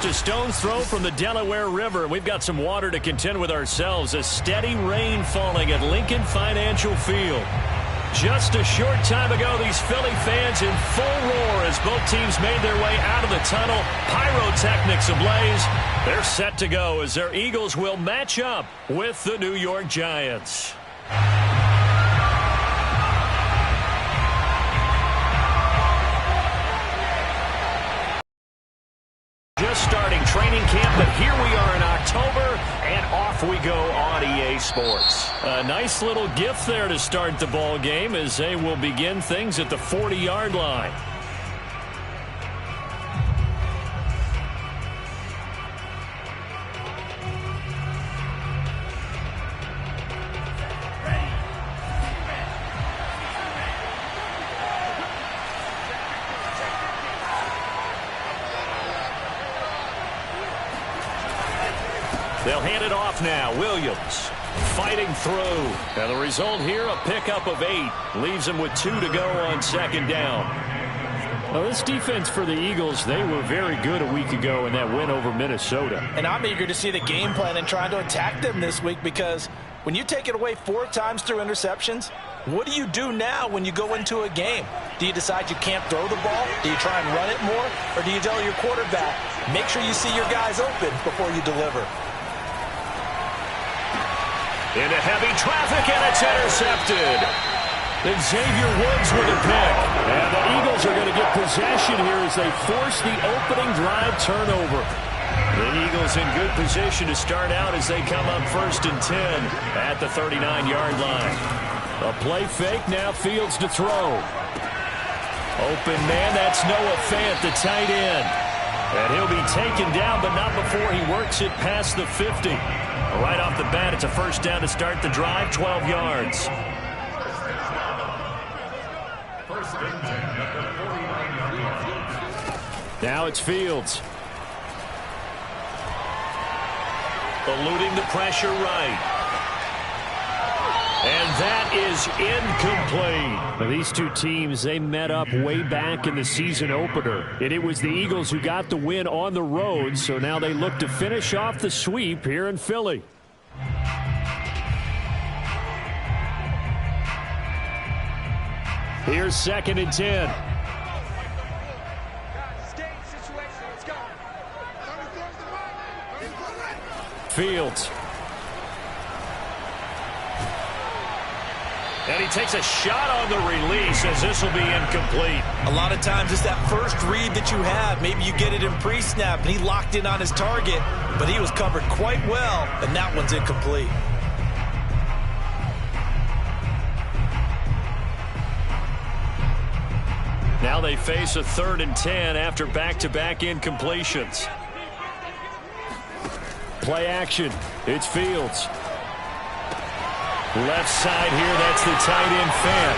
a stone's throw from the Delaware River. We've got some water to contend with ourselves. A steady rain falling at Lincoln Financial Field. Just a short time ago, these Philly fans in full roar as both teams made their way out of the tunnel. Pyrotechnics ablaze. They're set to go as their Eagles will match up with the New York Giants. Just starting training camp, but here we are in October, and off we go on EA Sports. A nice little gift there to start the ball game as they will begin things at the 40-yard line. They'll hand it off now. Williams fighting through. And the result here, a pickup of 8. Leaves them with 2 to go on second down. Well, this defense for the Eagles, they were very good a week ago in that win over Minnesota. And I'm eager to see the game plan and trying to attack them this week, because when you take it away 4 times through interceptions, what do you do now when you go into a game? Do you decide you can't throw the ball? Do you try and run it more? Or do you tell your quarterback, make sure you see your guys open before you deliver? Into heavy traffic, and it's intercepted. Then Xavier Woods with a pick. And the Eagles are going to get possession here as they force the opening drive turnover. The Eagles in good position to start out as they come up 1st and 10 at the 39-yard line. A play fake, now Fields to throw. Open man, that's Noah Fant, the tight end. And he'll be taken down, but not before he works it past the 50. Right off the bat, it's a first down to start the drive, 12 yards. Now it's Fields. Eluding the pressure right. And that is incomplete. Now, these two teams, they met up way back in the season opener. And it was the Eagles who got the win on the road, so now they look to finish off the sweep here in Philly. Here's 2nd and 10. Fields. And he takes a shot on the release as this will be incomplete. A lot of times it's that first read that you have. Maybe you get it in pre-snap, and he locked in on his target, but he was covered quite well, and that one's incomplete. Now they face a 3rd and 10 after back-to-back incompletions. Play action. It's Fields. Left side here, that's the tight end Fant.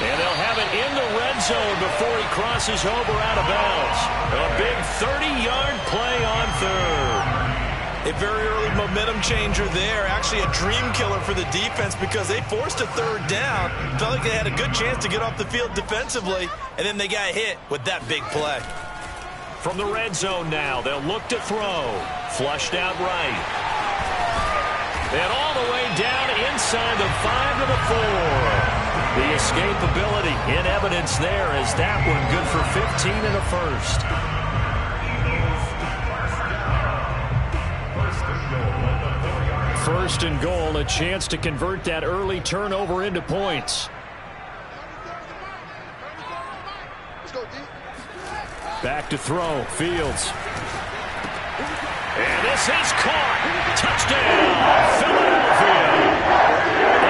And they'll have it in the red zone before he crosses over out of bounds. A big 30-yard play on 3rd. A very early momentum changer there. Actually a dream killer for the defense because they forced a 3rd down. Felt like they had a good chance to get off the field defensively, and then they got hit with that big play. From the red zone now, they'll look to throw. Flushed out right. And all the way down inside the 5 to the 4. The escapability in evidence there as that one good for 15 and a first. First and goal, a chance to convert that early turnover into points. Back to throw, Fields. And this is caught. Touchdown, Philadelphia.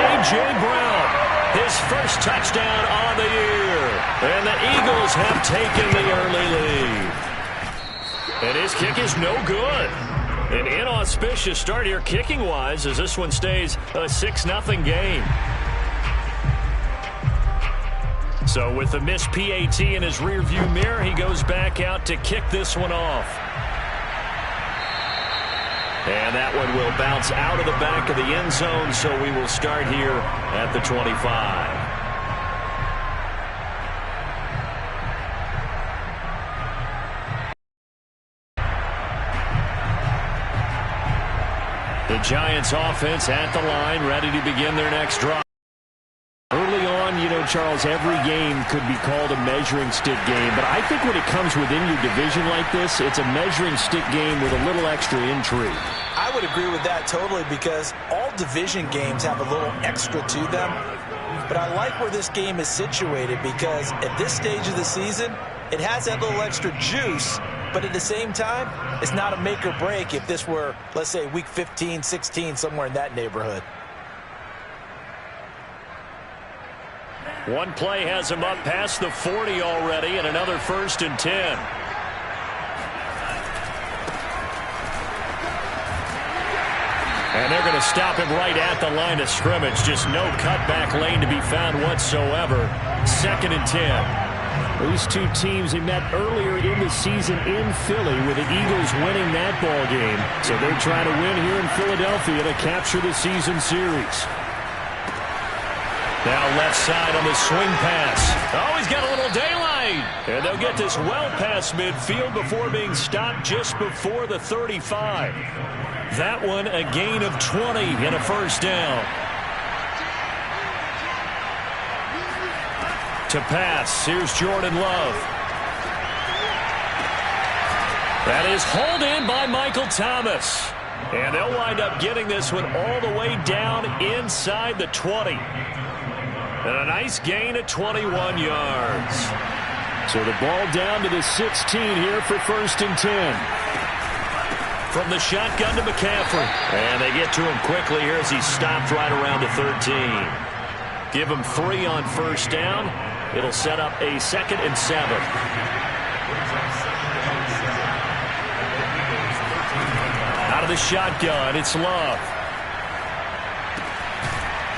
A.J. Brown, his first touchdown on the year. And the Eagles have taken the early lead. And his kick is no good. An inauspicious start here kicking-wise as this one stays a 6-0 game. So with the missed PAT in his rearview mirror, he goes back out to kick this one off. And that one will bounce out of the back of the end zone, so we will start here at the 25. The Giants offense at the line, ready to begin their next drive. Early on, you know, Charles, every game could be called a measuring stick game. But I think when it comes within your division like this, it's a measuring stick game with a little extra intrigue. I would agree with that totally, because all division games have a little extra to them. But I like where this game is situated, because at this stage of the season, it has that little extra juice. But at the same time, it's not a make or break if this were, let's say, week 15, 16, somewhere in that neighborhood. One play has him up past the 40 already, and another 1st and 10. And they're going to stop him right at the line of scrimmage. Just no cutback lane to be found whatsoever. 2nd and 10. These two teams, they met earlier in the season in Philly with the Eagles winning that ball game. So they're trying to win here in Philadelphia to capture the season series. Now left side on the swing pass. Oh, he's got a little daylight. And they'll get this well past midfield before being stopped just before the 35. That one a gain of 20 and a 1st down. To pass, here's Jordan Love. That is hauled in by Michael Thomas. And they'll wind up getting this one all the way down inside the 20. And a nice gain of 21 yards. So the ball down to the 16 here for 1st and 10. From the shotgun to McCaffrey. And they get to him quickly here as he's stopped right around the 13. Give him 3 on 1st down. It'll set up a 2nd and 7. Out of the shotgun, it's Love.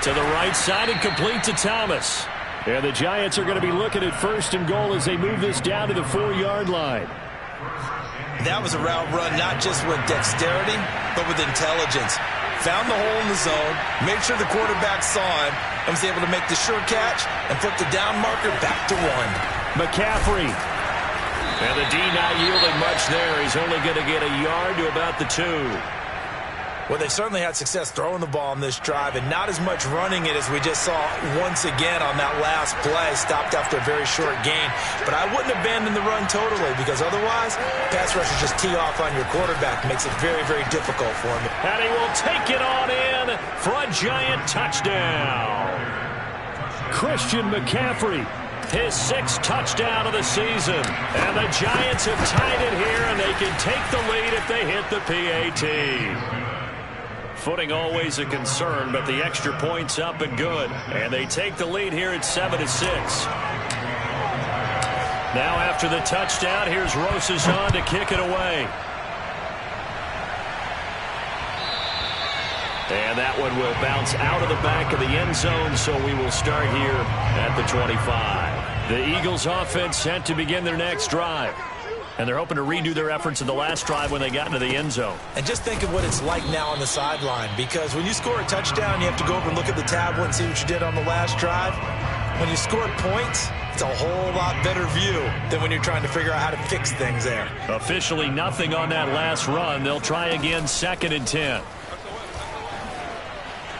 To the right side and complete to Thomas. And the Giants are going to be looking at 1st and goal as they move this down to the 4-yard line. That was a route run not just with dexterity, but with intelligence. Found the hole in the zone, made sure the quarterback saw him, and was able to make the sure catch and flip the down marker back to 1. McCaffrey. And the D not yielding much there. He's only going to get a yard to about the 2. Well, they certainly had success throwing the ball on this drive, and not as much running it as we just saw once again on that last play. Stopped after a very short gain. But I wouldn't abandon the run totally, because otherwise, pass rushers just tee off on your quarterback. Makes it very, very difficult for him. And he will take it on in for a Giant touchdown. Christian McCaffrey, his 6th touchdown of the season. And the Giants have tied it here, and they can take the lead if they hit the PAT. Footing always a concern, but the extra point's up and good. And they take the lead here at 7-6. Now after the touchdown, here's Rosas on to kick it away. And that one will bounce out of the back of the end zone, so we will start here at the 25. The Eagles offense set to begin their next drive. And they're hoping to redo their efforts in the last drive when they got into the end zone. And just think of what it's like now on the sideline, because when you score a touchdown, you have to go over and look at the tablet and see what you did on the last drive. When you score points, it's a whole lot better view than when you're trying to figure out how to fix things there. Officially nothing on that last run. They'll try again 2nd and 10.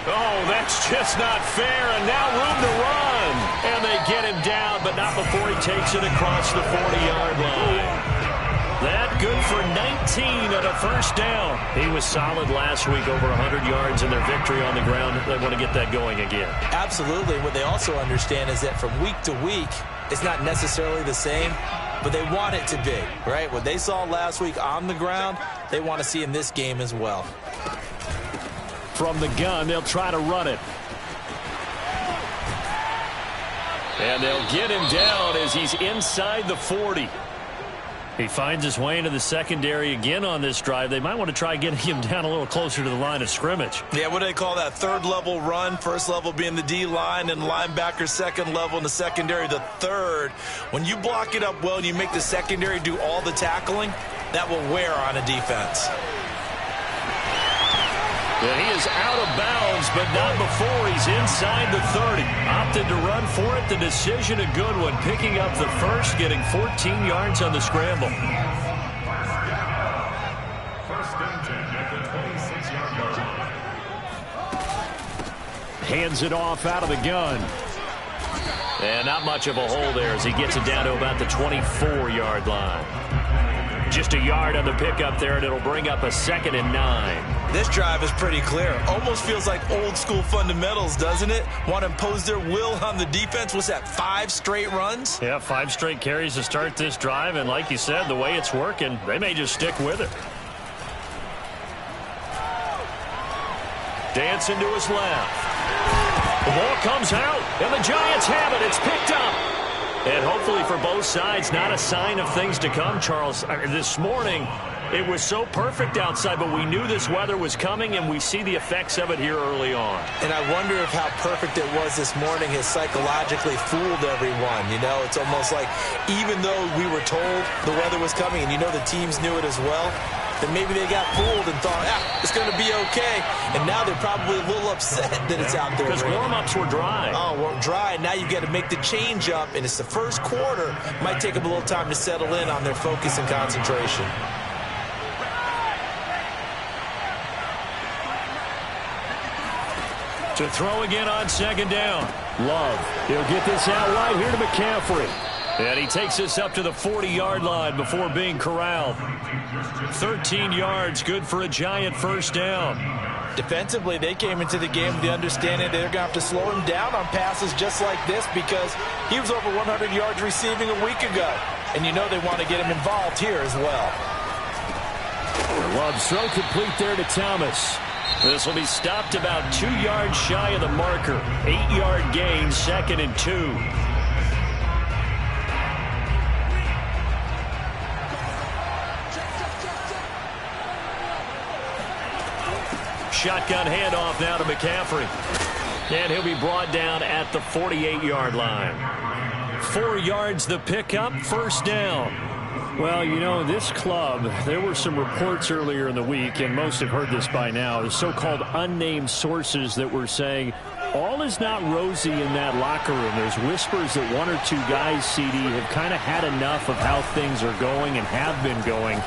Oh, that's just not fair, and now room to run. And they get him down, but not before he takes it across the 40-yard line. That good for 19 and a 1st down. He was solid last week, over 100 yards in their victory on the ground. They want to get that going again. Absolutely. What they also understand is that from week to week, it's not necessarily the same, but they want it to be, right? What they saw last week on the ground, they want to see in this game as well. From the gun, they'll try to run it. And they'll get him down as he's inside the 40. He finds his way into the secondary again on this drive. They might want to try getting him down a little closer to the line of scrimmage. Yeah, what do they call that? 3rd level run. 1st level being the D-line, and linebacker 2nd level in the secondary, the 3rd. When you block it up well and you make the secondary do all the tackling, that will wear on a defense. Yeah, he is out of bounds, but not before he's inside the 30. Opted to run for it. The decision a good one. Picking up the 1st, getting 14 yards on the scramble. 1st and 10 at the 26-yard line. hands it off out of the gun. And not much of a hole there as he gets it down to about the 24-yard line. Just a yard on the pickup there, and it'll bring up a 2nd and 9. This drive is pretty clear. Almost feels like old school fundamentals, doesn't it? Want to impose their will on the defense. What's that, 5 straight runs? Yeah, 5 straight carries to start this drive, and like you said, the way it's working, they may just stick with it. Dancing to his left. The ball comes out, and the Giants have it. It's picked up. And hopefully for both sides, not a sign of things to come, Charles. This morning, it was so perfect outside, but we knew this weather was coming, and we see the effects of it here early on. And I wonder if how perfect it was this morning has psychologically fooled everyone. You know, it's almost like even though we were told the weather was coming, and you know the teams knew it as well, then maybe they got fooled and thought, it's going to be okay. And now they're probably a little upset that it's out there. Because warm-ups were dry. Oh, well, dry. Now you've got to make the change up, and it's the first quarter. Might take them a little time to settle in on their focus and concentration. To throw again on 2nd down. Love. He'll get this out right here to McCaffrey. And he takes us up to the 40-yard line before being corralled. 13 yards, good for a Giant first down. Defensively, they came into the game with the understanding they're going to have to slow him down on passes just like this because he was over 100 yards receiving a week ago. And you know they want to get him involved here as well. Love's throw complete there to Thomas. This will be stopped about 2 yards shy of the marker. 8-yard gain, 2nd and 2. Shotgun handoff now to McCaffrey. And he'll be brought down at the 48-yard line. 4 yards the pickup, first down. Well, you know, this club, there were some reports earlier in the week, and most have heard this by now, the so-called unnamed sources that were saying all is not rosy in that locker room. There's whispers that 1 or 2 guys, CD, have kind of had enough of how things are going and have been going.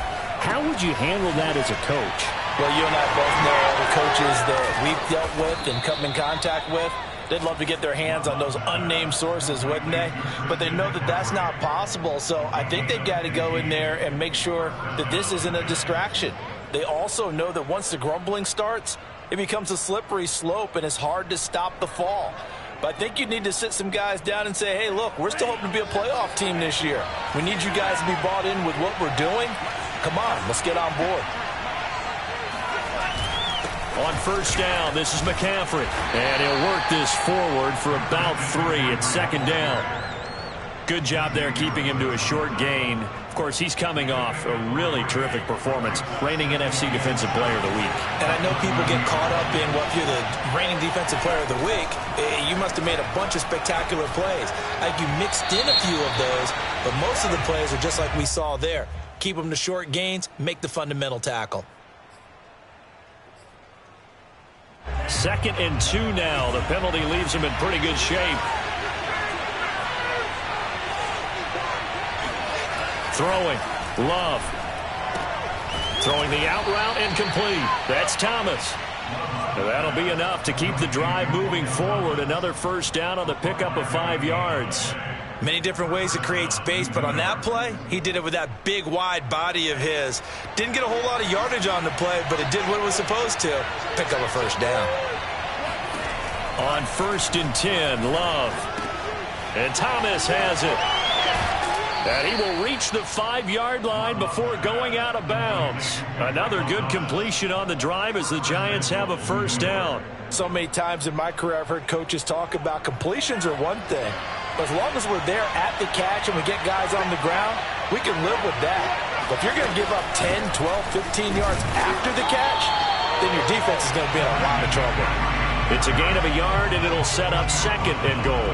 How would you handle that as a coach? Well, you and I both know all the coaches that we've dealt with and come in contact with. They'd love to get their hands on those unnamed sources, wouldn't they? But they know that that's not possible, so I think they've got to go in there and make sure that this isn't a distraction. They also know that once the grumbling starts, it becomes a slippery slope, and it's hard to stop the fall. But I think you need to sit some guys down and say, hey, look, we're still hoping to be a playoff team this year. We need you guys to be bought in with what we're doing. Come on, let's get on board. On first down, this is McCaffrey. And he'll work this forward for about 3 at 2nd down. Good job there keeping him to a short gain. Of course, he's coming off a really terrific performance, reigning NFC Defensive Player of the Week. And I know people get caught up in what you're the reigning Defensive Player of the Week. You must have made a bunch of spectacular plays. Like you mixed in a few of those, but most of the plays are just like we saw there. Keep them to short gains, make the fundamental tackle. 2nd and 2 now. The penalty leaves him in pretty good shape. Throwing. Love. Throwing the out route incomplete. That's Thomas. That'll be enough to keep the drive moving forward. Another first down on the pickup of 5 yards. Many different ways to create space, but on that play, he did it with that big, wide body of his. Didn't get a whole lot of yardage on the play, but it did what it was supposed to. Pick up a first down. On 1st and 10, Love. And Thomas has it. And he will reach the 5-yard line before going out of bounds. Another good completion on the drive as the Giants have a first down. So many times in my career I've heard coaches talk about completions are one thing. But as long as we're there at the catch and we get guys on the ground, we can live with that. But if you're going to give up 10, 12, 15 yards after the catch, then your defense is going to be in a lot of trouble. It's a gain of a yard, and it'll set up 2nd and goal.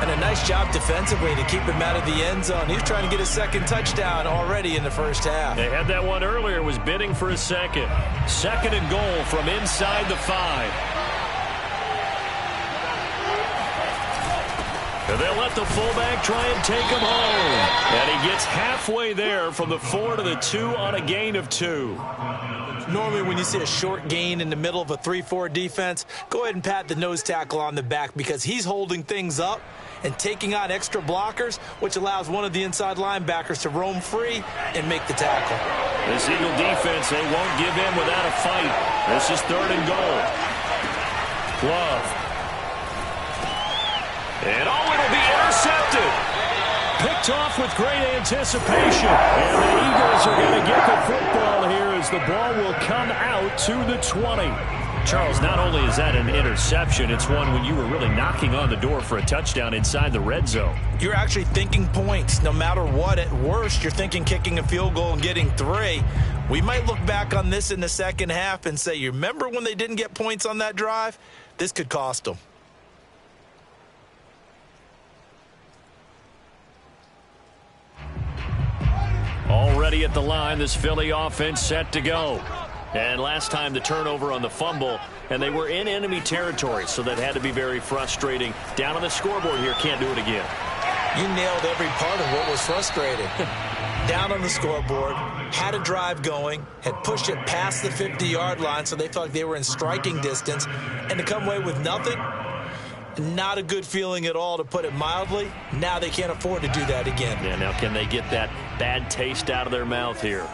And a nice job defensively to keep him out of the end zone. He was trying to get a 2nd touchdown already in the first half. They had that one earlier, was bidding for a 2nd. 2nd and goal from inside the 5. And they'll let the fullback try and take him home. And he gets halfway there from the 4 to the 2 on a gain of 2. Normally when you see a short gain in the middle of a 3-4 defense, go ahead and pat the nose tackle on the back because he's holding things up and taking on extra blockers, which allows one of the inside linebackers to roam free and make the tackle. This Eagle defense, they won't give in without a fight. This is 3rd and goal. Love. And it'll be intercepted. Picked off with great anticipation. And the Eagles are going to get the football here as the ball will come out to the 20. Charles, not only is that an interception, it's one when you were really knocking on the door for a touchdown inside the red zone. You're actually thinking points. No matter what, at worst, you're thinking kicking a field goal and getting 3. We might look back on this in the second half and say, you remember when they didn't get points on that drive? This could cost them. Already at the line, this Philly offense set to go. And last time the turnover on the fumble, and they were in enemy territory, so that had to be very frustrating. Down on the scoreboard here, can't do it again. You nailed every part of what was frustrating. Down on the scoreboard, had a drive going, had pushed it past the 50-yard line, so they felt like they were in striking distance, and to come away with nothing, not a good feeling at all, to put it mildly. Now they can't afford to do that again. Yeah, now can they get that bad taste out of their mouth here?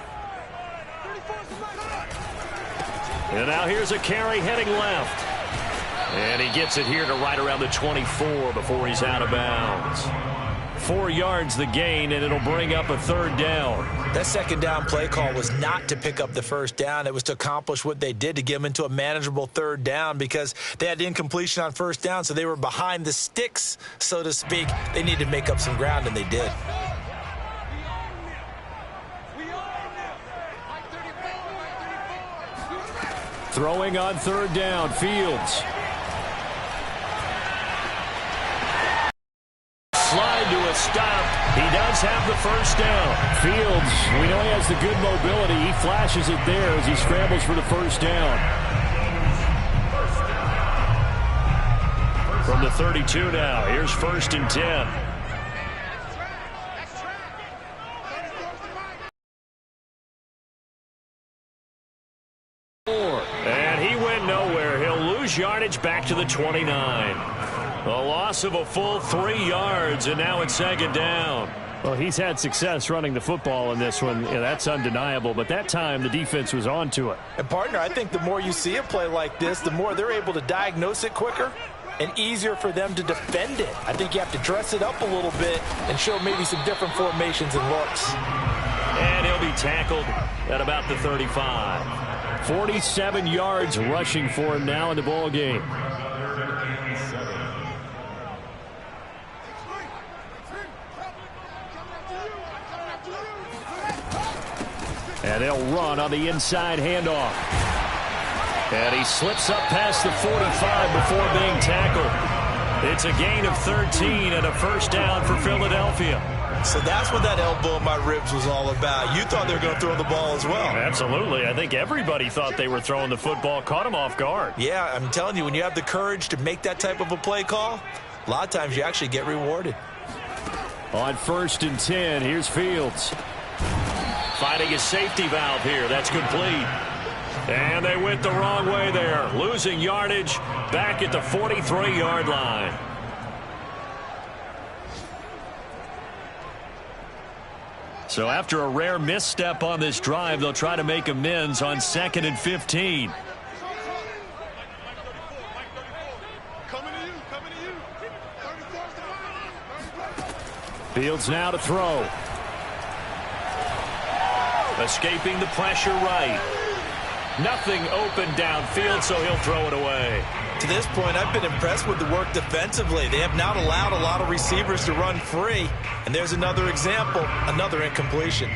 And now here's a carry heading left. And he gets it here to right around the 24 before he's out of bounds. 4 yards the gain, and it'll bring up a 3rd down. That second down play call was not to pick up the 1st down. It was to accomplish what they did, to get them into a manageable 3rd down, because they had incompletion on 1st down, so they were behind the sticks, so to speak. They needed to make up some ground, and they did. Throwing on 3rd down, Fields. Slide to a stop. He does have the 1st down. Fields, we know he has the good mobility. He flashes it there as he scrambles for the 1st down. From the 32 now, here's 1st and 10. And he went nowhere. He'll lose yardage back to the 29. A loss of a full 3 yards, and now it's 2nd down. Well, he's had success running the football in this one. Yeah, that's undeniable, but that time the defense was on to it. And, partner, I think the more you see a play like this, the more they're able to diagnose it quicker and easier for them to defend it. I think you have to dress it up a little bit and show maybe some different formations and looks. And he'll be tackled at about the 35. 47 yards rushing for him now in the ball game. And they'll run on the inside handoff. And he slips up past the 45 before being tackled. It's a gain of 13 and a 1st down for Philadelphia. So that's what that elbow in my ribs was all about. You thought they were going to throw the ball as well. Absolutely. I think everybody thought they were throwing the football, caught him off guard. Yeah, I'm telling you, when you have the courage to make that type of a play call, a lot of times you actually get rewarded. On 1st and 10, here's Fields. Finding a safety valve here. That's complete. And they went the wrong way there. Losing yardage back at the 43-yard line. So after a rare misstep on this drive, they'll try to make amends on 2nd and 15. Fields now to throw. Escaping the pressure right. Nothing open downfield, so he'll throw it away. To this point, I've been impressed with the work defensively. They have not allowed a lot of receivers to run free. And there's another example, another incompletion.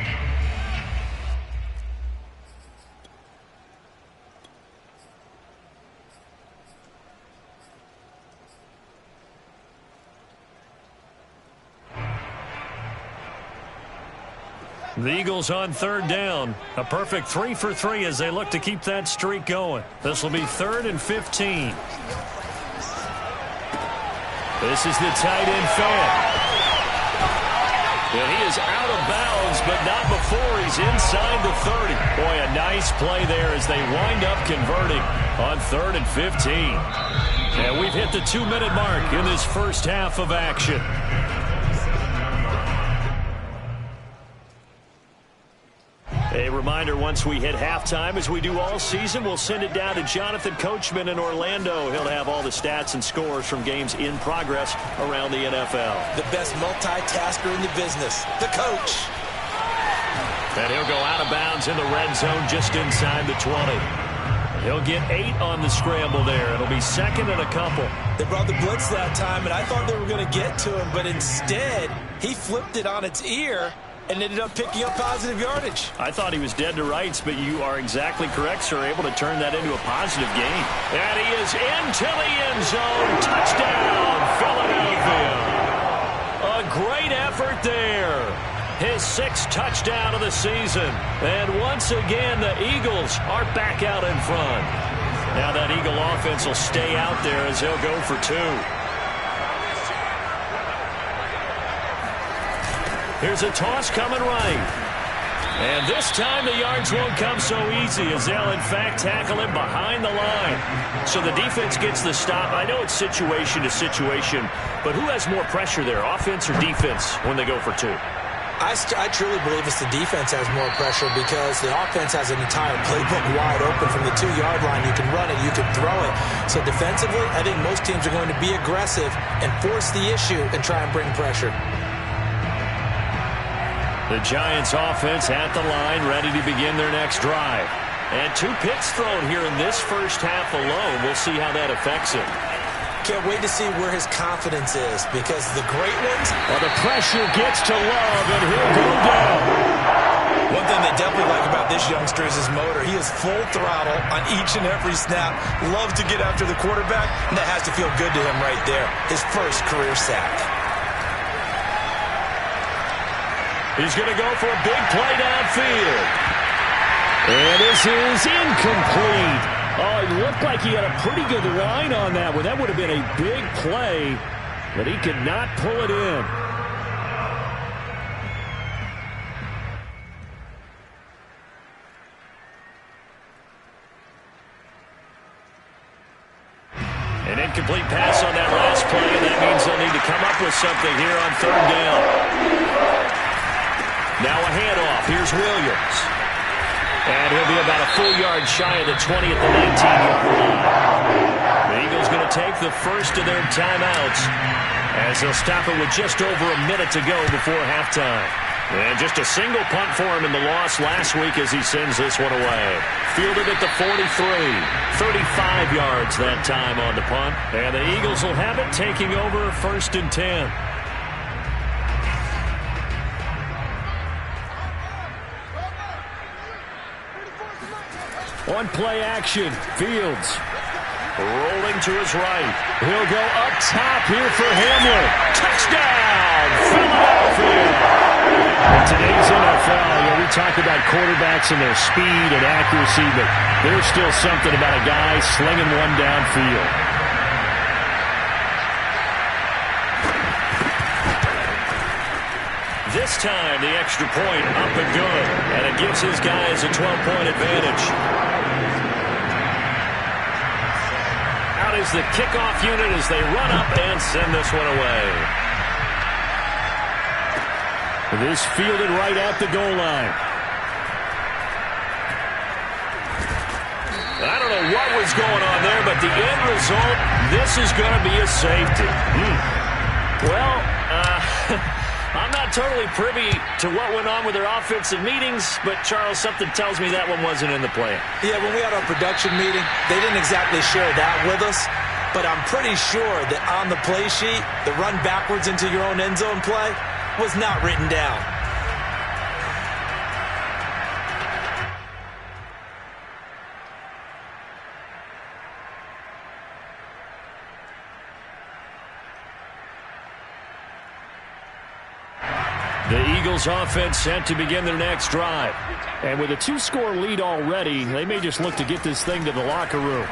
The Eagles on 3rd down. A perfect 3 for 3 as they look to keep that streak going. This will be 3rd and 15. This is the tight end fan. And he is out of bounds, but not before he's inside the 30. Boy, a nice play there as they wind up converting on 3rd and 15. And we've hit the 2-minute mark in this first half of action. A reminder, once we hit halftime, as we do all season, we'll send it down to Jonathan Coachman in Orlando. He'll have all the stats and scores from games in progress around the NFL. The best multitasker in the business, the coach. And he'll go out of bounds in the red zone just inside the 20. He'll get 8 on the scramble there. It'll be 2nd and a couple. They brought the blitz that time, and I thought they were going to get to him, but instead, he flipped it on its ear and ended up picking up positive yardage. I thought he was dead to rights, but you are exactly correct, sir. Able to turn that into a positive gain. And he is into the end zone. Touchdown, Philadelphia. A great effort there. His 6th touchdown of the season. And once again, the Eagles are back out in front. Now that Eagle offense will stay out there as they'll go for 2. Here's a toss coming right. And this time the yards won't come so easy as they'll, in fact, tackle him behind the line. So the defense gets the stop. I know it's situation to situation, but who has more pressure there, offense or defense, when they go for 2? I truly believe it's the defense has more pressure because the offense has an entire playbook wide open from the 2-yard line. You can run it, you can throw it. So defensively, I think most teams are going to be aggressive and force the issue and try and bring pressure. The Giants offense at the line, ready to begin their next drive. And 2 picks thrown here in this first half alone. We'll see how that affects him. Can't wait to see where his confidence is because the great ones... Well, the pressure gets to Love, and he'll go down. One thing they definitely like about this youngster is his motor. He is full throttle on each and every snap. Loves to get after the quarterback, and that has to feel good to him right there. His first career sack. He's going to go for a big play downfield. And this is incomplete. Oh, it looked like he had a pretty good line on that one. That would have been a big play, but he could not pull it in. An incomplete pass on that last play, and that means they'll need to come up with something here on 3rd down. Now a handoff. Here's Williams. And he'll be about a full yard shy of the 20 at the 19-yard line. The Eagles going to take the first of their timeouts as they'll stop it with just over a minute to go before halftime. And just a single punt for him in the loss last week as he sends this one away. Fielded at the 43. 35 yards that time on the punt. And the Eagles will have it, taking over 1st and 10. On play action, Fields rolling to his right. He'll go up top here for Hamler. Touchdown, Philadelphia! In today's NFL, we talk about quarterbacks and their speed and accuracy, but there's still something about a guy slinging one downfield. This time, the extra point up and good, and it gives his guys a 12-point advantage. Out is the kickoff unit as they run up and send this one away. This fielded right at the goal line. I don't know what was going on there, but the end result, this is going to be a safety. Well, I'm not totally privy to what went on with their offensive meetings, but, Charles, something tells me that one wasn't in the plan. Yeah, when we had our production meeting, they didn't exactly share that with us, but I'm pretty sure that on the play sheet, the run backwards into your own end zone play was not written down. The Eagles offense set to begin their next drive. And with a 2-score lead already, they may just look to get this thing to the locker room.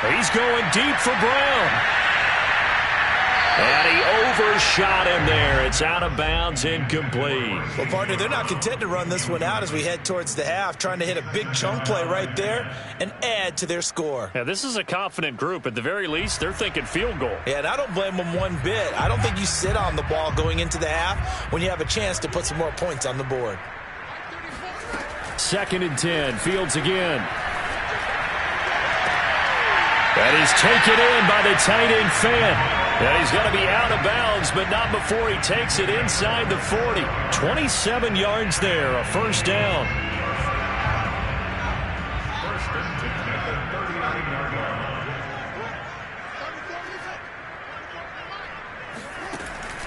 He's going deep for Brown. And he overshot him there. It's out of bounds, incomplete. Well, partner, they're not content to run this one out as we head towards the half, trying to hit a big chunk play right there and add to their score. Yeah, this is a confident group. At the very least, they're thinking field goal. Yeah, and I don't blame them one bit. I don't think you sit on the ball going into the half when you have a chance to put some more points on the board. 2nd and 10. Fields again. And he's taken in by the tight end Fant. And he's going to be out of bounds, but not before he takes it inside the 40. 27 yards there, a first down.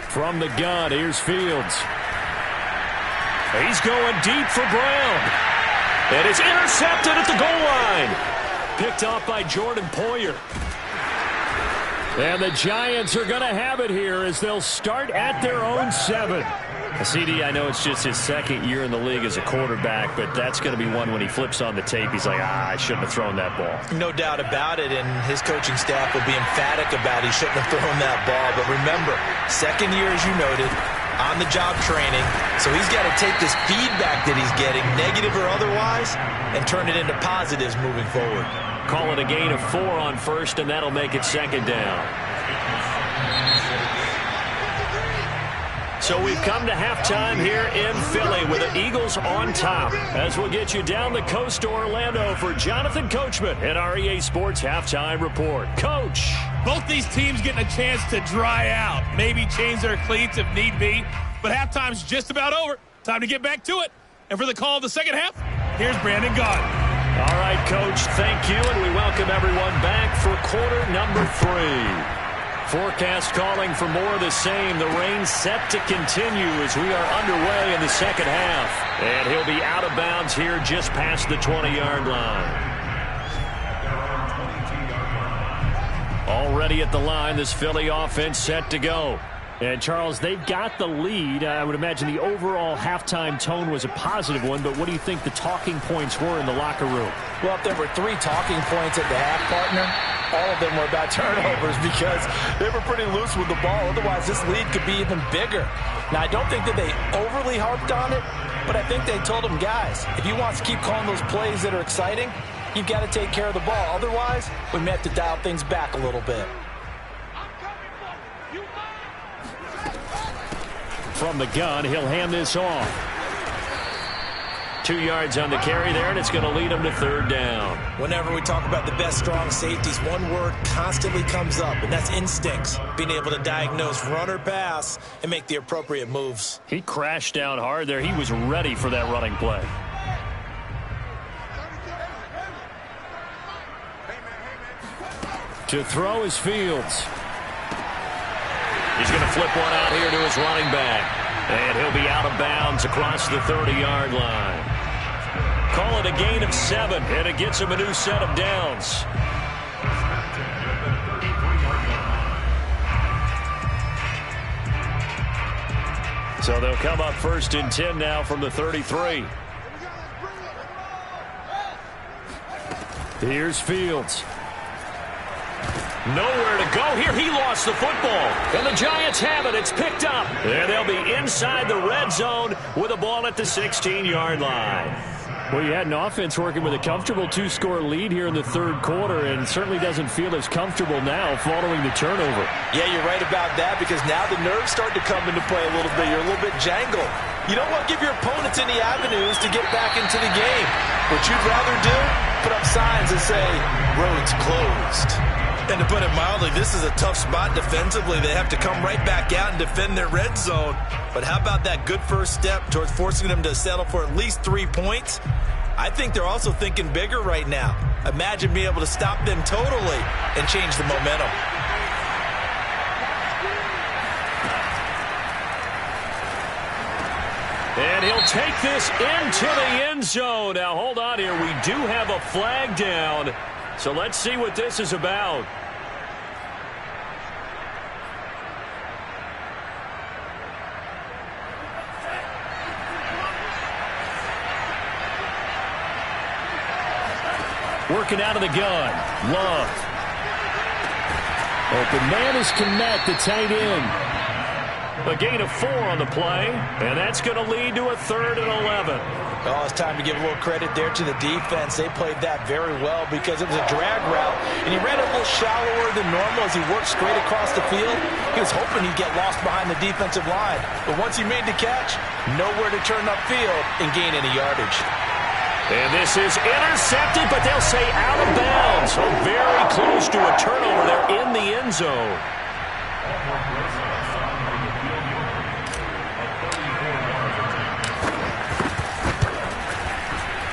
From the gun, here's Fields. He's going deep for Brown. And it's intercepted at the goal line. Picked off by Jordan Poyer. And the Giants are going to have it here as they'll start at their own 7. CD, I know it's just his 2nd year in the league as a quarterback, but that's going to be one when he flips on the tape. He's like, I shouldn't have thrown that ball. No doubt about it, and his coaching staff will be emphatic about he shouldn't have thrown that ball. But remember, 2nd year, as you noted, on-the-job training, so he's got to take this feedback that he's getting, negative or otherwise, and turn it into positives moving forward. Call it a gain of 4 on first, and that'll make it 2nd down. So we've come to halftime here in Philly with the Eagles on top. As we'll get you down the coast to Orlando for Jonathan Coachman at REA Sports Halftime Report. Coach. Both these teams getting a chance to dry out, maybe change their cleats if need be. But halftime's just about over. Time to get back to it. And for the call of the second half, here's Brandon Gaudin. All right, Coach, thank you, and we welcome everyone back for quarter number 3. Forecast calling for more of the same. The rain set to continue as we are underway in the second half. And he'll be out of bounds here just past the 20-yard line. Already at the line, this Philly offense set to go. And, Charles, they've got the lead. I would imagine the overall halftime tone was a positive one, but what do you think the talking points were in the locker room? Well, if there were 3 talking points at the half, partner, all of them were about turnovers because they were pretty loose with the ball. Otherwise, this lead could be even bigger. Now, I don't think that they overly harped on it, but I think they told them, guys, if you want to keep calling those plays that are exciting, you've got to take care of the ball. Otherwise, we may have to dial things back a little bit. From the gun, he'll hand this off. 2 yards on the carry there, and it's going to lead him to 3rd down. Whenever we talk about the best strong safeties, one word constantly comes up, and that's instincts. Being able to diagnose run or pass and make the appropriate moves. He crashed down hard there. He was ready for that running play. To throw is Fields. He's going to flip one out here to his running back. And he'll be out of bounds across the 30-yard line. Call it a gain of 7, and it gets him a new set of downs. So they'll come up 1st and 10 now from the 33. Here's Fields. Nowhere to go here. He lost the football. And the Giants have it. It's picked up. And they'll be inside the red zone with a ball at the 16-yard line. Well, you had an offense working with a comfortable 2-score lead here in the 3rd quarter and certainly doesn't feel as comfortable now following the turnover. Yeah, you're right about that because now the nerves start to come into play a little bit. You're a little bit jangled. You don't want to give your opponents any avenues to get back into the game. What you'd rather do, put up signs that say, roads closed. And to put it mildly, this is a tough spot defensively. They have to come right back out and defend their red zone. But how about that good first step towards forcing them to settle for at least 3 points? I think they're also thinking bigger right now. Imagine being able to stop them totally and change the momentum. And he'll take this into the end zone. Now, hold on here. We do have a flag down. So let's see what this is about. Working out of the gun. Love. Open man is Kmet, the tight end. A gain of 4 on the play, and that's going to lead to a 3rd and 11. Oh, it's time to give a little credit there to the defense. They played that very well because it was a drag route, and he ran a little shallower than normal as he worked straight across the field. He was hoping he'd get lost behind the defensive line, but once he made the catch, nowhere to turn upfield and gain any yardage. And this is intercepted, but they'll say out of bounds. So very close to a turnover there in the end zone.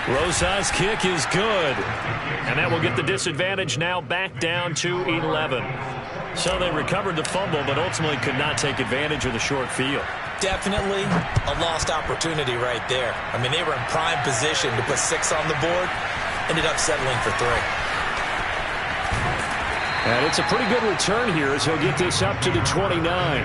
Rosa's kick is good. And that will get the disadvantage now back down to 11. So they recovered the fumble, but ultimately could not take advantage of the short field. Definitely a lost opportunity right there. I mean, they were in prime position to put 6 on the board. Ended up settling for 3. And it's a pretty good return here as he'll get this up to the 29.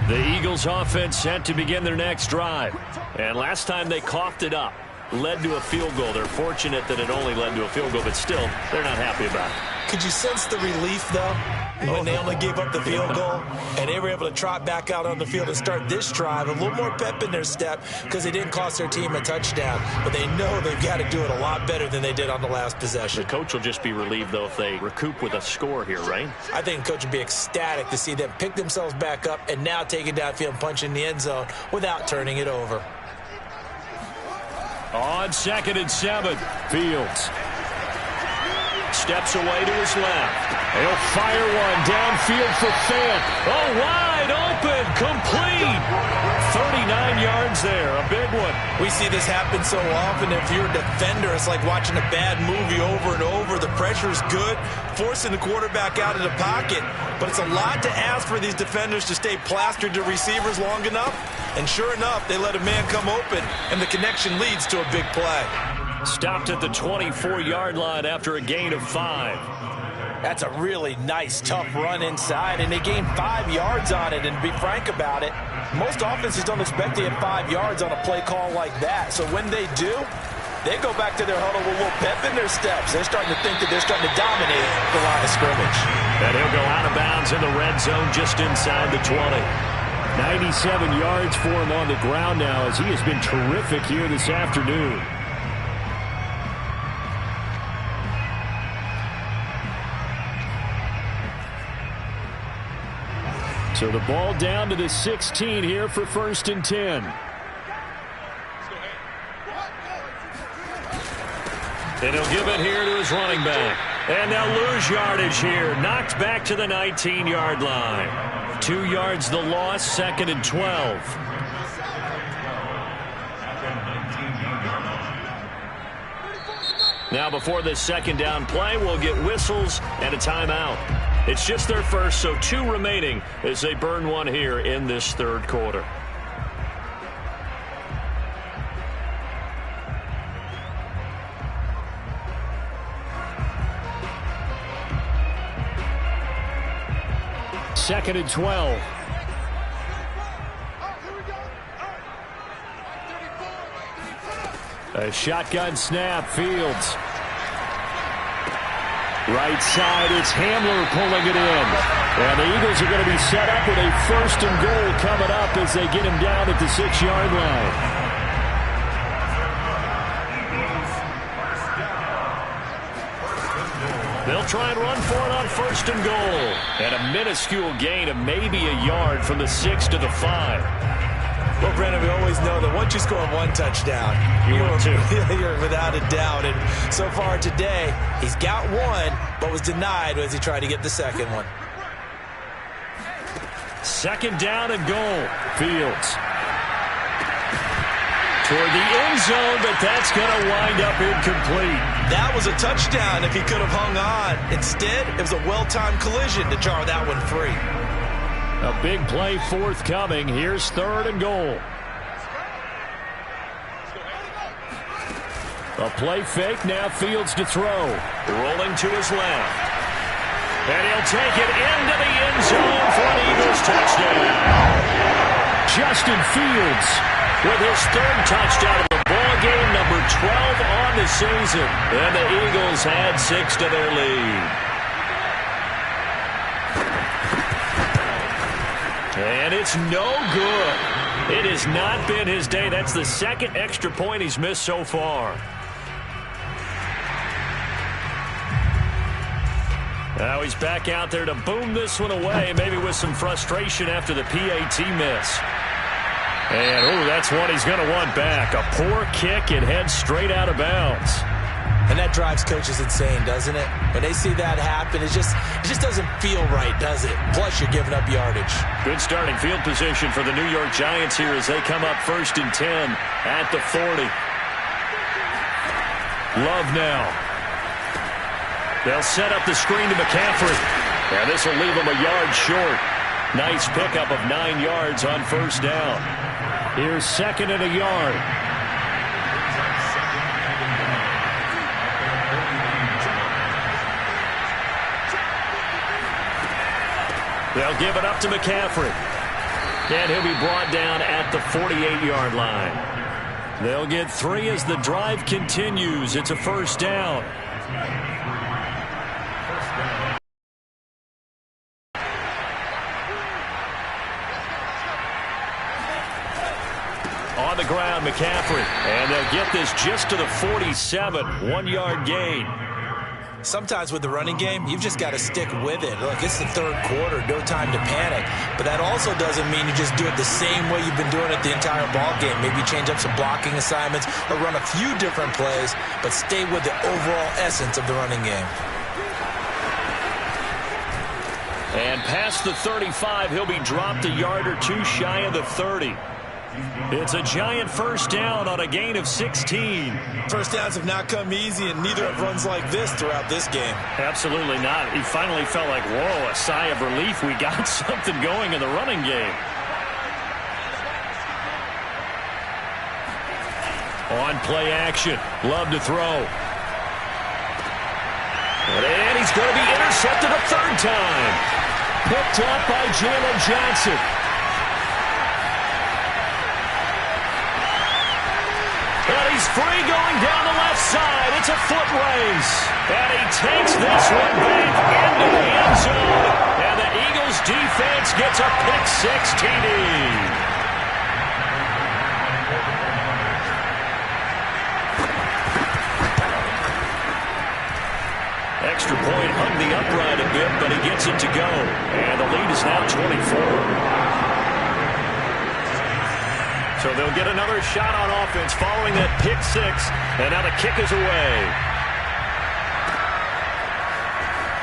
The Eagles offense set to begin their next drive. And last time they coughed it up, led to a field goal. They're fortunate that it only led to a field goal, but still, they're not happy about it. Could you sense the relief, though, when they only gave up the field goal and they were able to trot back out on the field and start this drive? A little more pep in their step because they didn't cost their team a touchdown, but they know they've got to do it a lot better than they did on the last possession. The coach will just be relieved, though, if they recoup with a score here, right? I think the coach would be ecstatic to see them pick themselves back up and now take it downfield and punch in the end zone without turning it over. On 2nd and 7, Fields steps away to his left. He'll fire one downfield for Fant. Oh, wide open, complete. 39 yards there, a big one. We see this happen so often. If you're a defender, it's like watching a bad movie over and over. The pressure's good, forcing the quarterback out of the pocket. But it's a lot to ask for these defenders to stay plastered to receivers long enough. And sure enough, they let a man come open, and the connection leads to a big play. Stopped at the 24-yard line after a gain of 5. That's a really nice, tough run inside, and they gained 5 yards on it. And to be frank about it, most offenses don't expect to get 5 yards on a play call like that. So when they do, they go back to their huddle with a little pep in their steps. They're starting to think that they're starting to dominate the line of scrimmage. And he'll go out of bounds in the red zone just inside the 20. 97 yards for him on the ground now as he has been terrific here this afternoon. So the ball down to the 16 here for 1st and 10. And he'll give it here to his running back. And they'll lose yardage here. Knocked back to the 19-yard line. 2 yards the loss, 2nd and 12. Now before this 2nd down play, we'll get whistles and a timeout. It's just their first, so 2 remaining as they burn one here in this 3rd quarter. Second and 12. A shotgun snap, Fields. Right side, it's Hamler pulling it in. And the Eagles are going to be set up with a 1st and goal coming up as they get him down at the 6-yard line. They'll try and run for it on 1st and goal. And a minuscule gain of maybe a yard from the 6 to the 5. Well, Brendan, we always know that once you score 1 touchdown, you're without a doubt. And so far today, he's got 1, but was denied as he tried to get the 2nd one. 2nd down and goal. Fields. Toward the end zone, but that's going to wind up incomplete. That was a touchdown if he could have hung on. Instead, it was a well-timed collision to jar that one free. A big play forthcoming. Here's 3rd and goal. A play fake. Now Fields to throw. Rolling to his left. And he'll take it into the end zone for an Eagles touchdown. Justin Fields with his 3rd touchdown of the ball game number 12 on the season. And the Eagles add 6 to their lead. And it's no good. It has not been his day. That's the second extra point he's missed so far. Now he's back out there to boom this one away, maybe with some frustration after the PAT miss. And, oh, that's one he's going to want back. A poor kick and heads straight out of bounds. And that drives coaches insane, doesn't it? When they see that happen, it just doesn't feel right, does it? Plus, you're giving up yardage. Good starting field position for the New York Giants here as they come up 1st and 10 at the 40. Love now. They'll set up the screen to McCaffrey. And this will leave him a yard short. Nice pickup of 9 yards on 1st down. Here's 2nd and a yard. They'll give it up to McCaffrey. And he'll be brought down at the 48-yard line. They'll get 3 as the drive continues. It's a 1st down. On the ground, McCaffrey. And they'll get this just to the 47. 1-yard gain. Sometimes with the running game, you've just got to stick with it. Look, it's the 3rd quarter, no time to panic. But that also doesn't mean you just do it the same way you've been doing it the entire ball game. Maybe change up some blocking assignments or run a few different plays, but stay with the overall essence of the running game. And past the 35, he'll be dropped a yard or 2 shy of the 30. It's a Giant 1st down on a gain of 16. First downs have not come easy, and neither have runs like this throughout this game. Absolutely not. He finally felt like, whoa, a sigh of relief. We got something going in the running game. On play action. Love to throw. And he's going to be intercepted a 3rd time. Picked up by Jalen Johnson. And he's free going down the left side. It's a foot race. And he takes this one back into the end zone. And the Eagles defense gets a pick-6 TD. Extra point hung the upright a bit, but he gets it to go. And the lead is now 24. So they'll get another shot on offense following that pick-6. And now the kick is away.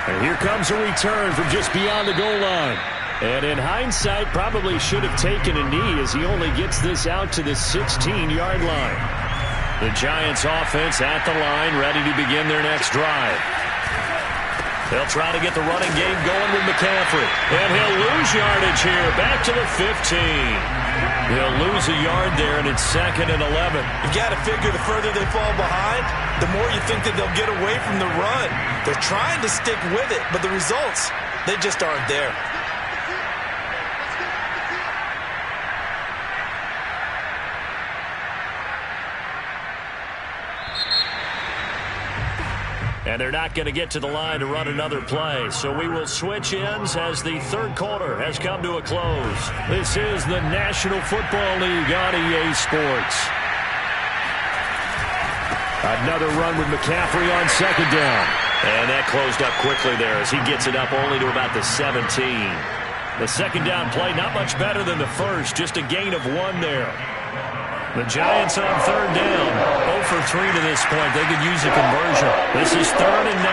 And here comes a return from just beyond the goal line. And in hindsight, probably should have taken a knee as he only gets this out to the 16-yard line. The Giants offense at the line, ready to begin their next drive. They'll try to get the running game going with McCaffrey. And he'll lose yardage here, back to the 15. He'll lose a yard there, and it's 2nd and 11. You've got to figure the further they fall behind, the more you think that they'll get away from the run. They're trying to stick with it, but the results, they just aren't there. And they're not going to get to the line to run another play. So we will switch ends as the 3rd quarter has come to a close. This is the National Football League on EA Sports. Another run with McCaffrey on 2nd down. And that closed up quickly there as he gets it up only to about the 17. The 2nd down play, not much better than the first, just a gain of 1 there. The Giants on 3rd down. 0 for 3 to this point. They could use a conversion. This is 3rd and 9.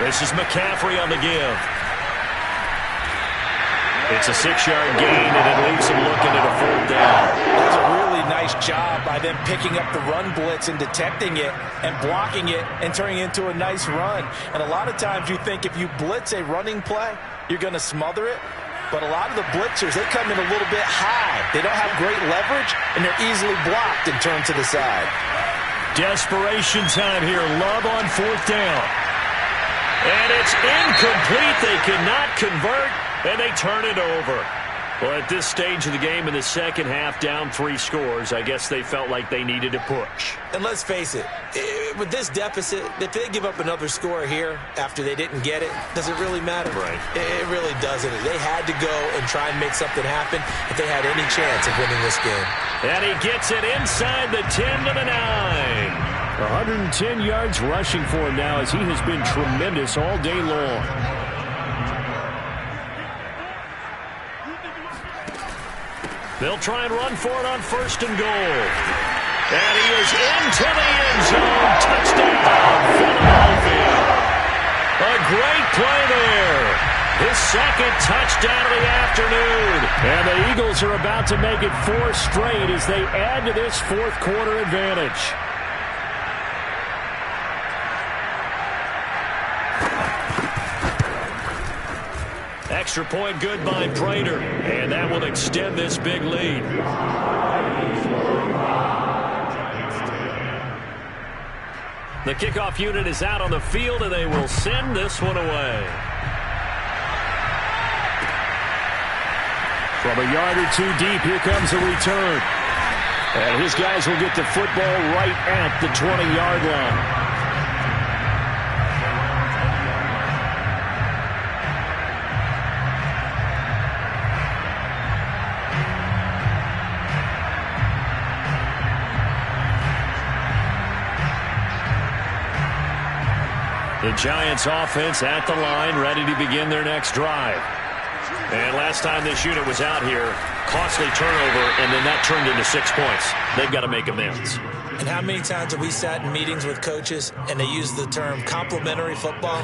This is McCaffrey on the give. It's a 6-yard gain, and it leaves him looking at a 4th down. That's a really nice job by them picking up the run blitz and detecting it and blocking it and turning it into a nice run. And a lot of times you think if you blitz a running play, you're going to smother it. But a lot of the blitzers, they come in a little bit high. They don't have great leverage, and they're easily blocked and turned to the side. Desperation time here. Love on 4th down. And it's incomplete. They cannot convert, and they turn it over. Well, at this stage of the game in the second half, down 3 scores, I guess they felt like they needed to push. And let's face it, with this deficit, if they give up another score here after they didn't get it, does it really matter? Right. It really doesn't. They had to go and try and make something happen if they had any chance of winning this game. And he gets it inside the 10 to the 9. 110 yards rushing for him now as he has been tremendous all day long. They'll try and run for it on 1st and goal. And he is into the end zone. Touchdown, Philadelphia. A great play there. His 2nd touchdown of the afternoon. And the Eagles are about to make it 4 straight as they add to this 4th quarter advantage. Extra point good by Prater, and that will extend this big lead. The kickoff unit is out on the field, and they will send this one away. From a yard or 2 deep, here comes a return. And his guys will get the football right at the 20-yard line. The Giants offense at the line, ready to begin their next drive. And last time this unit was out here, costly turnover, and then that turned into 6 points. They've got to make amends. And how many times have we sat in meetings with coaches and they use the term complementary football?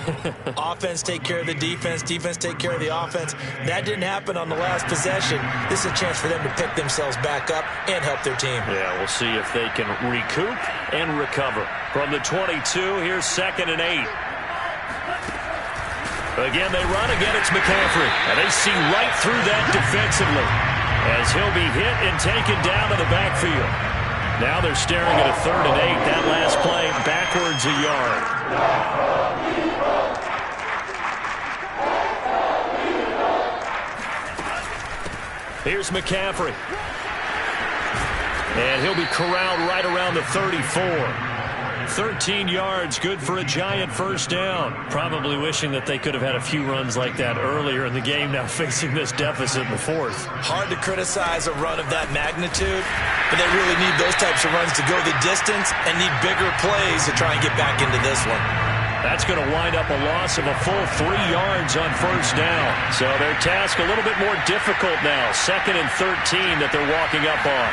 Offense take care of the defense, defense take care of the offense. That didn't happen on the last possession. This is a chance for them to pick themselves back up and help their team. Yeah, we'll see if they can recoup and recover. From the 22, here's 2nd and 8. Again, they run. Again, it's McCaffrey. And they see right through that defensively as he'll be hit and taken down to the backfield. Now they're staring at a 3rd and 8. That last play backwards a yard. Here's McCaffrey. And he'll be corralled right around the 34. 13 yards, good for a Giant 1st down. Probably wishing that they could have had a few runs like that earlier in the game, now facing this deficit in the 4th. Hard to criticize a run of that magnitude, but they really need those types of runs to go the distance and need bigger plays to try and get back into this one. That's going to wind up a loss of a full 3 yards on 1st down. So their task a little bit more difficult now. 2nd and 13 that they're walking up on.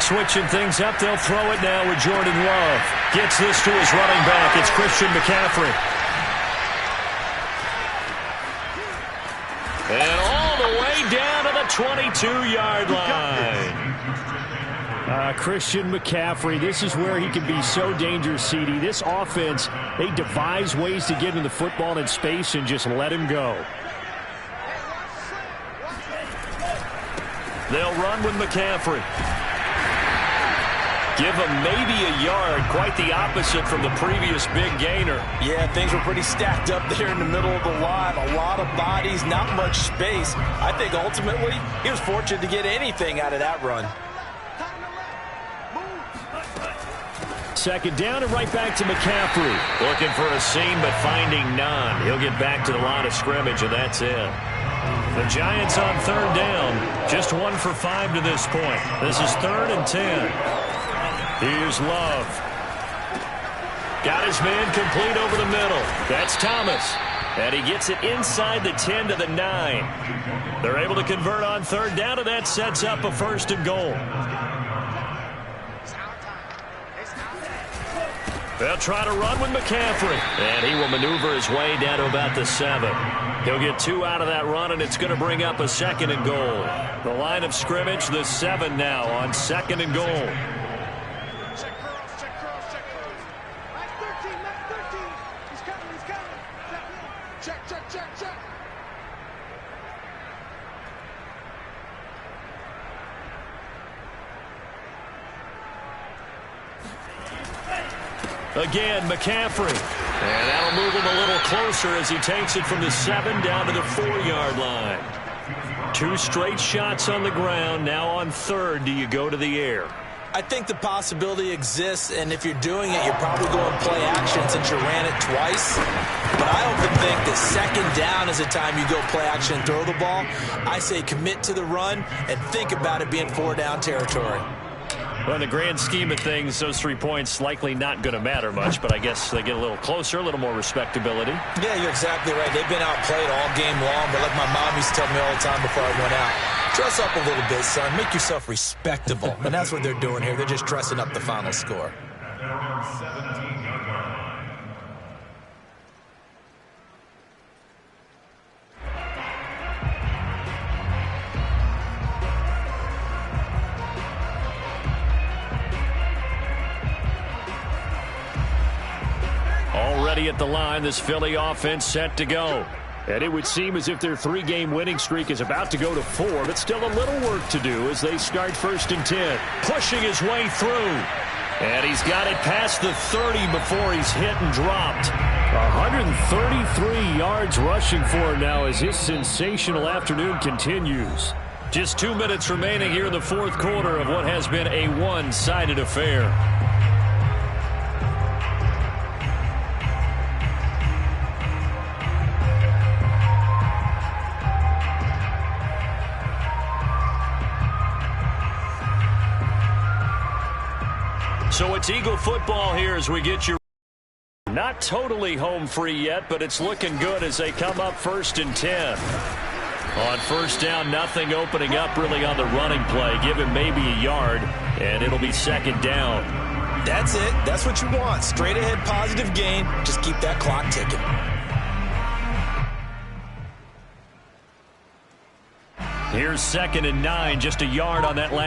Switching things up, they'll throw it now with Jordan Love. Gets this to his running back. It's Christian McCaffrey. And all the way down to the 22-yard line. Christian McCaffrey, this is where he can be so dangerous, CD. This offense, they devise ways to get him the football in space and just let him go. They'll run with McCaffrey. Give him maybe a yard, quite the opposite from the previous big gainer. Yeah, things were pretty stacked up there in the middle of the line. A lot of bodies, not much space. I think ultimately he was fortunate to get anything out of that run. 2nd down and right back to McCaffrey. Looking for a seam but finding none. He'll get back to the line of scrimmage and that's it. The Giants on 3rd down. Just 1 for 5 to this point. This is 3rd and 10. Here's Love. Got his man complete over the middle. That's Thomas. And he gets it inside the 10 to the 9. They're able to convert on 3rd down, and that sets up a 1st and goal. They'll try to run with McCaffrey. And he will maneuver his way down to about the 7. He'll get 2 out of that run, and it's going to bring up a 2nd and goal. The line of scrimmage, the 7 now on 2nd and goal. Again, McCaffrey. And that'll move him a little closer as he takes it from the 7 down to the 4-yard line. 2 straight shots on the ground. Now on third, do you go to the air? I think the possibility exists, and if you're doing it, you're probably going play action since you ran it twice. But I often think that second down is the time you go play action and throw the ball. I say commit to the run and think about it being 4-down territory. Well, in the grand scheme of things, those 3 points likely not going to matter much, but I guess they get a little closer, a little more respectability. Yeah, you're exactly right. They've been outplayed all game long, but like my mom used to tell me all the time before I went out, dress up a little bit, son. Make yourself respectable. And that's what they're doing here. They're just dressing up the final score. Already at the line, this Philly offense set to go. And it would seem as if their 3-game winning streak is about to go to 4, but still a little work to do as they start 1st and 10. Pushing his way through. And he's got it past the 30 before he's hit and dropped. 133 yards rushing for him now as his sensational afternoon continues. Just 2 minutes remaining here in the 4th quarter of what has been a one-sided affair. So it's Eagle football here as we get you. Not totally home free yet, but it's looking good as they come up 1st and 10. On 1st down, nothing opening up really on the running play. Give him maybe a yard, and it'll be 2nd down. That's it. That's what you want. Straight ahead positive gain. Just keep that clock ticking. Here's 2nd and 9, just a yard on that last.